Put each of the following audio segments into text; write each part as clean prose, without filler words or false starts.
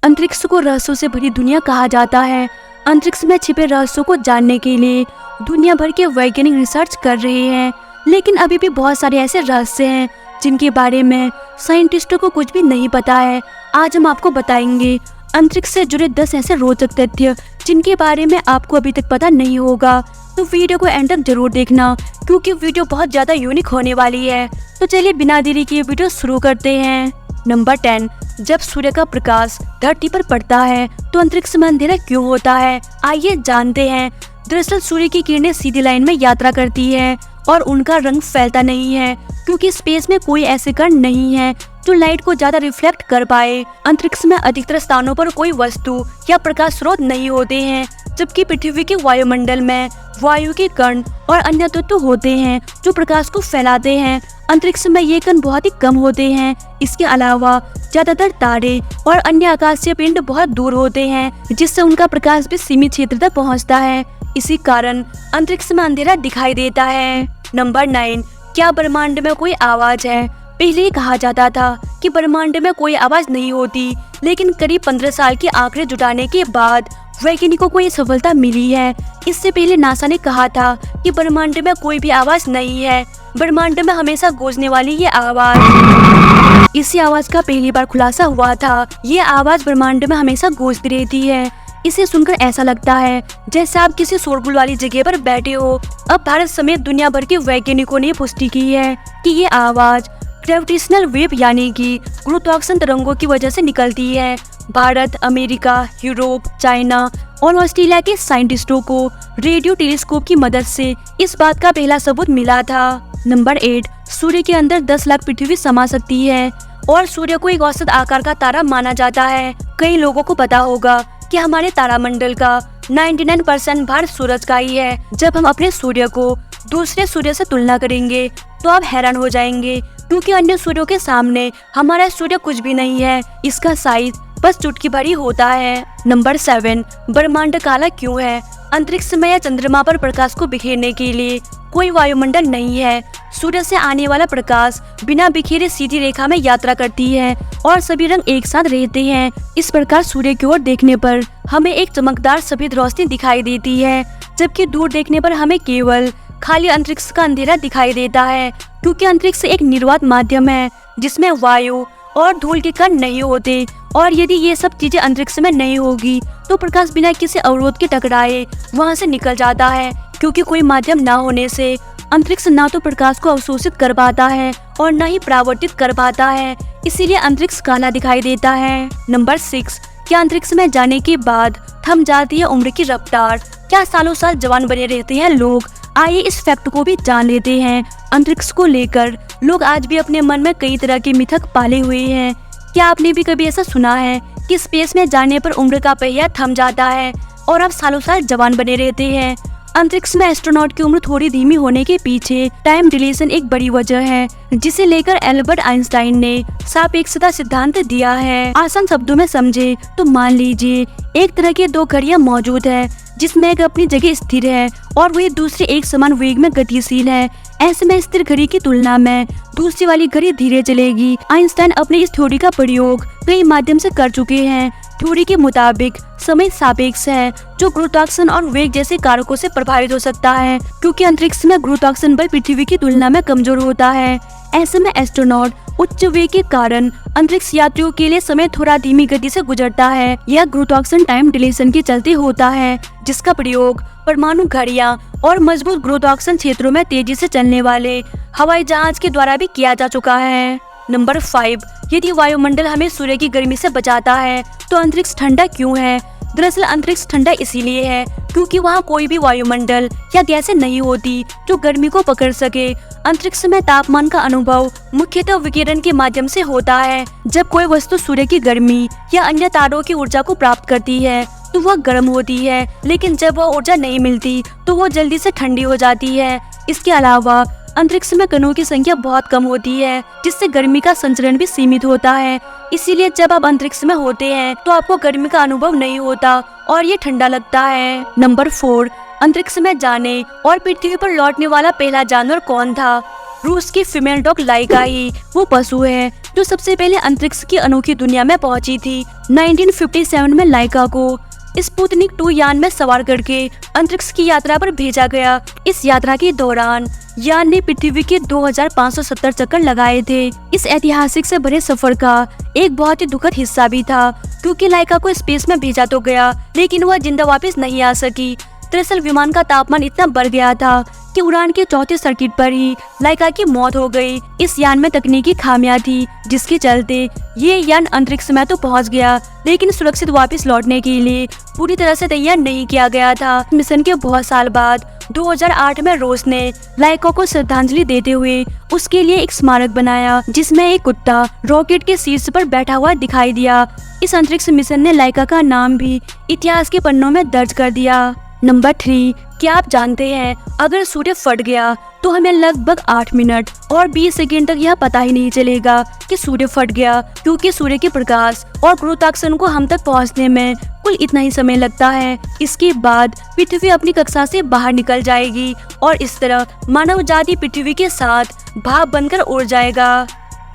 अंतरिक्ष को रहस्यों से भरी दुनिया कहा जाता है। अंतरिक्ष में छिपे रहस्यों को जानने के लिए दुनिया भर के वैज्ञानिक रिसर्च कर रहे हैं, लेकिन अभी भी बहुत सारे ऐसे रहस्य हैं जिनके बारे में साइंटिस्टों को कुछ भी नहीं पता है। आज हम आपको बताएंगे अंतरिक्ष से जुड़े 10 ऐसे रोचक तथ्य जिनके बारे में आपको अभी तक पता नहीं होगा। तो वीडियो को एंड तक जरूर देखना क्योंकि वीडियो बहुत ज्यादा यूनिक होने वाली है। तो चलिए बिना देरी किए वीडियो शुरू करते हैं। नंबर 10, जब सूर्य का प्रकाश धरती पर पड़ता है तो अंतरिक्ष में अंधेरा क्यों होता है? आइए जानते हैं। दरअसल सूर्य की किरणें सीधी लाइन में यात्रा करती है और उनका रंग फैलता नहीं है क्योंकि स्पेस में कोई ऐसे कण नहीं है जो लाइट को ज्यादा रिफ्लेक्ट कर पाए। अंतरिक्ष में अधिकतर स्थानों पर कोई वस्तु या प्रकाश स्रोत नहीं होते हैं, जबकि पृथ्वी के वायुमंडल में वायु के कण और अन्य तत्व होते हैं जो प्रकाश को फैलाते हैं। अंतरिक्ष में ये कण बहुत ही कम होते हैं। इसके अलावा ज्यादातर तारे और अन्य आकाशीय पिंड बहुत दूर होते हैं, जिससे उनका प्रकाश भी सीमित क्षेत्र तक पहुंचता है। इसी कारण अंतरिक्ष में अंधेरा दिखाई देता है। नंबर 9, क्या ब्रह्मांड में कोई आवाज है? पहले ये कहा जाता था कि ब्रह्मांड में कोई आवाज नहीं होती, लेकिन करीब 15 साल के आंकड़े जुटाने के बाद वैज्ञानिकों को ये सफलता मिली है। इससे पहले नासा ने कहा था कि ब्रह्मांड में कोई भी आवाज नहीं है, ब्रह्मांड में हमेशा गूंजने वाली ये आवाज। इसी आवाज का पहली बार खुलासा हुआ था। ये आवाज ब्रह्मांड में हमेशा गूंजती रहती है। इसे सुनकर ऐसा लगता है जैसे आप किसी शोरगुल वाली जगह पर बैठे हो। अब भारत समेत दुनिया भर के वैज्ञानिकों ने पुष्टि की है कि ये आवाज ग्रेविटेशनल वेव यानी कि गुरुत्वाकर्षण तरंगों की वजह से निकलती है। भारत, अमेरिका, यूरोप, चाइना और ऑस्ट्रेलिया के साइंटिस्टों को रेडियो टेलीस्कोप की मदद से इस बात का पहला सबूत मिला था। नंबर 8, सूर्य के अंदर 10 लाख पृथ्वी समा सकती है और सूर्य को एक औसत आकार का तारा माना जाता है। कई लोगों को पता होगा कि हमारे तारामंडल का 99% भार सूरज का ही है। जब हम अपने सूर्य को दूसरे सूर्य से तुलना करेंगे तो आप हैरान हो जाएंगे क्योंकि अन्य सूर्यों के सामने हमारा सूर्य कुछ भी नहीं है। इसका साइज बस चुटकी भरी होता है। नंबर 7, ब्रह्मांड काला क्यों है? अंतरिक्ष में या चंद्रमा पर प्रकाश को बिखेरने के लिए कोई वायुमंडल नहीं है। सूर्य से आने वाला प्रकाश बिना बिखेरे सीधी रेखा में यात्रा करती है और सभी रंग एक साथ रहते हैं। इस प्रकार सूर्य की ओर देखने पर हमें एक चमकदार सफेद रोशनी दिखाई देती है, जबकि दूर देखने पर हमें केवल खाली अंतरिक्ष का अंधेरा दिखाई देता है क्योंकि अंतरिक्ष एक निर्वात माध्यम है जिसमें वायु और धूल के कण नहीं होते। और यदि ये सब चीजें अंतरिक्ष में नहीं होगी तो प्रकाश बिना किसी अवरोध के टकराए वहां से निकल जाता है, क्योंकि कोई माध्यम ना होने से अंतरिक्ष ना तो प्रकाश को अवशोषित कर पाता है और न ही परावर्तित कर पाता है। इसीलिए अंतरिक्ष काला दिखाई देता है। नंबर 6, क्या अंतरिक्ष में जाने के बाद थम जाती है उम्र की रफ्तार? क्या सालों साल जवान बने रहते हैं लोग? आइए इस फैक्ट को भी जान लेते हैं। अंतरिक्ष को लेकर लोग आज भी अपने मन में कई तरह के मिथक पाले हुए हैं। क्या आपने भी कभी ऐसा सुना है कि स्पेस में जाने पर उम्र का पहिया थम जाता है और आप सालों साल जवान बने रहते हैं? अंतरिक्ष में एस्ट्रोनॉट की उम्र थोड़ी धीमी होने के पीछे टाइम डिलेशन एक बड़ी वजह है, जिसे लेकर एल्बर्ट आइंस्टाइन ने सापेक्षता सिद्धांत दिया है। आसान शब्दों में समझे तो मान लीजिए एक तरह की 2 घड़ियां मौजूद है जिसमें एक अपनी जगह स्थिर है और वही दूसरी एक समान वेग में गतिशील है। ऐसे में स्थिर घड़ी की तुलना में दूसरी वाली घड़ी धीरे चलेगी। आइंस्टाइन अपने इस थ्योरी का प्रयोग कई माध्यम से कर चुके हैं। थ्योरी के मुताबिक समय सापेक्ष है जो गुरुत्वाकर्षण और वेग जैसे कारकों से प्रभावित हो सकता है, क्योंकि अंतरिक्ष में गुरुत्वाकर्षण बल पृथ्वी की तुलना में कमजोर होता है। ऐसे में एस्ट्रोनॉट उच्च वेग के कारण अंतरिक्ष यात्रियों के लिए समय थोड़ा धीमी गति से गुजरता है। यह गुरुत्वाकर्षण टाइम डिलेशन के चलते होता है, जिसका प्रयोग परमाणु घड़ियां और मजबूत गुरुत्वाकर्षण क्षेत्रों में तेजी से चलने वाले हवाई जहाज के द्वारा भी किया जा चुका है। नंबर 5, यदि वायुमंडल हमें सूर्य की गर्मी से बचाता है तो अंतरिक्ष ठंडा क्यों है? दरअसल अंतरिक्ष ठंडा इसीलिए है क्योंकि वहाँ कोई भी वायुमंडल या गैसें नहीं होती जो गर्मी को पकड़ सके। अंतरिक्ष में तापमान का अनुभव मुख्यतः विकिरण के माध्यम से होता है। जब कोई वस्तु सूर्य की गर्मी या अन्य तारों की ऊर्जा को प्राप्त करती है तो वह गर्म होती है, लेकिन जब वह ऊर्जा नहीं मिलती तो वो जल्दी से ठंडी हो जाती है। इसके अलावा अंतरिक्ष में कणों की संख्या बहुत कम होती है, जिससे गर्मी का संचरण भी सीमित होता है। इसीलिए जब आप अंतरिक्ष में होते हैं तो आपको गर्मी का अनुभव नहीं होता और ये ठंडा लगता है। नंबर 4, अंतरिक्ष में जाने और पृथ्वी पर लौटने वाला पहला जानवर कौन था? रूस की फीमेल डॉग लाइका ही वो पशु है जो सबसे पहले अंतरिक्ष की अनोखी दुनिया में पहुंची थी। 1957 में लाइका को स्पुतनिक 2 यान में सवार करके अंतरिक्ष की यात्रा पर भेजा गया। इस यात्रा के दौरान यान ने पृथ्वी के 2570 चक्कर लगाए थे। इस ऐतिहासिक से भरे सफर का एक बहुत ही दुखद हिस्सा भी था, क्योंकि लाइका को स्पेस में भेजा तो गया लेकिन वह जिंदा वापस नहीं आ सकी। दरअसल विमान का तापमान इतना बढ़ गया था कि उड़ान के चौथे सर्किट पर ही लाइका की मौत हो गई। इस यान में तकनीकी खामियां थी, जिसके चलते ये यान अंतरिक्ष में तो पहुंच गया लेकिन सुरक्षित वापस लौटने के लिए पूरी तरह से तैयार नहीं किया गया था। मिशन के बहुत साल बाद 2008 में रूस ने लाइका को श्रद्धांजलि देते हुए उसके लिए एक स्मारक बनाया, जिसमें एक कुत्ता रॉकेट के शीर्ष पर बैठा हुआ दिखाई दिया। इस अंतरिक्ष मिशन ने लाइका का नाम भी इतिहास के पन्नों में दर्ज कर दिया। नंबर 3, क्या आप जानते हैं अगर सूर्य फट गया तो हमें लगभग 8 मिनट और 20 सेकंड तक यह पता ही नहीं चलेगा कि सूर्य फट गया, क्योंकि सूर्य के प्रकाश और गुरुत्वाकर्षण को हम तक पहुंचने में कुल इतना ही समय लगता है। इसके बाद पृथ्वी अपनी कक्षा से बाहर निकल जाएगी और इस तरह मानव जाति पृथ्वी के साथ भाप बनकर उड़ जाएगा।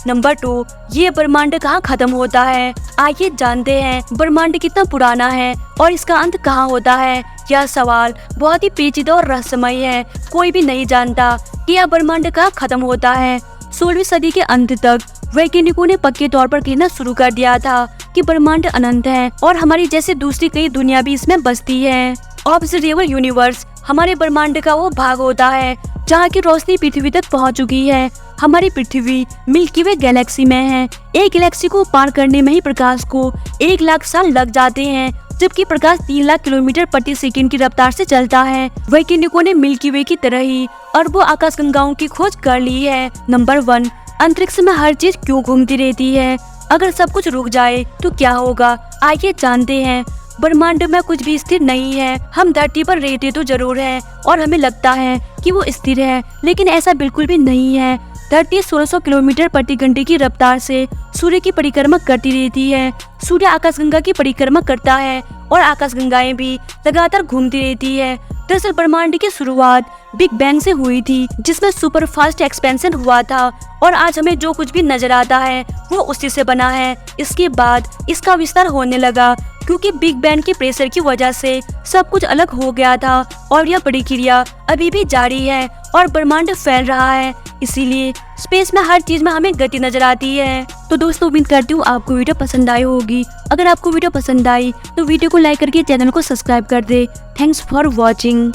नंबर 2, ये ब्रह्मांड कहाँ खत्म होता है? आइए जानते हैं ब्रह्मांड कितना पुराना है और इसका अंत कहाँ होता है। यह सवाल बहुत ही पेचीदा और रहस्यमय है। कोई भी नहीं जानता कि यह ब्रह्मांड कहाँ खत्म होता है। 16वीं सदी के अंत तक वैज्ञानिकों ने पक्के तौर पर कहना शुरू कर दिया था कि ब्रह्मांड अनंत है और हमारी जैसे दूसरी कई दुनिया भी इसमें बसती है। ऑब्जर्वेबल यूनिवर्स हमारे ब्रह्मांड का वो भाग होता है जहाँ की रोशनी पृथ्वी तक पहुँच चुकी है। हमारी पृथ्वी मिल्की वे गैलेक्सी में है। एक गैलेक्सी को पार करने में ही प्रकाश को 1 लाख साल लग जाते हैं, जबकि प्रकाश 3 लाख किलोमीटर प्रति सेकंड की रफ्तार से चलता है। वैज्ञानिकों ने मिल्की वे की तरह ही अरबों आकाशगंगाओं की खोज कर ली है। नंबर 1, अंतरिक्ष में हर चीज क्यों घूमती रहती है? अगर सब कुछ रुक जाए तो क्या होगा? आइए जानते हैं। ब्रह्मांड में कुछ भी स्थिर नहीं है। हम धरती पर रहते तो जरूर हैं और हमें लगता है कि वो स्थिर है, लेकिन ऐसा बिल्कुल भी नहीं है। धरती 1600 किलोमीटर प्रति घंटे की रफ्तार से सूर्य की परिक्रमा करती रहती है। सूर्य आकाशगंगा की परिक्रमा करता है और आकाशगंगाएं भी लगातार घूमती रहती है। दरअसल ब्रह्मांड की शुरुआत बिग बैंग से हुई थी, जिसमें सुपर फास्ट एक्सपेंशन हुआ था और आज हमें जो कुछ भी नजर आता है वो उसी से बना है। इसके बाद इसका विस्तार होने लगा, क्योंकि बिग बैंग के प्रेशर की वजह से सब कुछ अलग हो गया था और यह प्रक्रिया अभी भी जारी है और ब्रह्मांड फैल रहा है। इसीलिए स्पेस में हर चीज में हमें गति नजर आती है। तो दोस्तों, उम्मीद करती हूँ आपको वीडियो पसंद आई होगी। अगर आपको वीडियो पसंद आई तो वीडियो को लाइक करके चैनल को सब्सक्राइब कर दे। Thanks for watching.